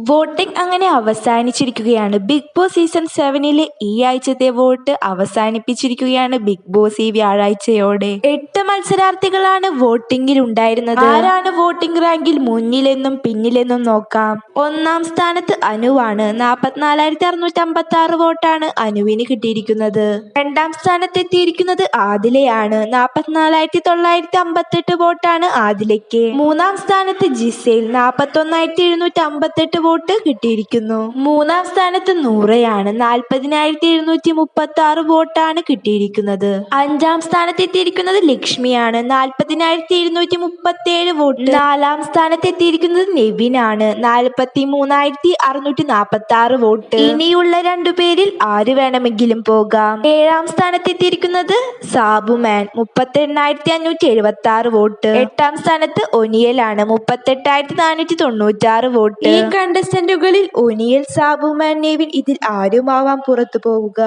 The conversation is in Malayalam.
വോട്ടിംഗ് അങ്ങനെ അവസാനിച്ചിരിക്കുകയാണ്. ബിഗ് ബോസ് സീസൺ 7ലെ ഈ ആഴ്ചത്തെ വോട്ട് അവസാനിപ്പിച്ചിരിക്കുകയാണ് ബിഗ് ബോസ് ഈ വ്യാഴാഴ്ചയോടെ. 8 മത്സരാർത്ഥികളാണ് വോട്ടിംഗിൽ ഉണ്ടായിരുന്നത്. ആരാണ് വോട്ടിംഗ് റാങ്കിൽ മുന്നിലെന്നും പിന്നിലെന്നും നോക്കാം. 1-ാം സ്ഥാനത്ത് അനുവാണ്. 44,656 വോട്ടാണ് അനുവിന് കിട്ടിയിരിക്കുന്നത്. 2-ാം സ്ഥാനത്തെത്തിയിരിക്കുന്നത് ആദിലയാണ്. 44,958 വോട്ടാണ് ആദിലയ്ക്ക്. 3-ാം സ്ഥാനത്ത് ജിസേൽ. 41,758 വോട്ട് കിട്ടിയിരിക്കുന്നു. 3-ാം സ്ഥാനത്ത് നൂറയാണ്. 40,736 വോട്ടാണ് കിട്ടിയിരിക്കുന്നത്. 5-ാം സ്ഥാനത്തെത്തിയിരിക്കുന്നത് ലക്ഷ്മിയാണ്. 40,737 വോട്ട്. 4-ാം സ്ഥാനത്തെത്തിയിരിക്കുന്നത് നെവിനാണ്. 43,646 വോട്ട്. ഇനിയുള്ള 2 പേരിൽ ആര് വേണമെങ്കിലും പോകാം. 7-ാം സ്ഥാനത്തെത്തിയിരിക്കുന്നത് സാബുമാൻ. 38,576 വോട്ട്. 8-ാം സ്ഥാനത്ത് ഒനിയലാണ്. 38,496 വോട്ട്. ഈ കണ്ടസ്റ്റന്റുകളിൽ ഒനിയൽ, സാബുമാൻ, നെവിൻ ഇതിൽ ആരുമാവാം പുറത്തു പോവുക.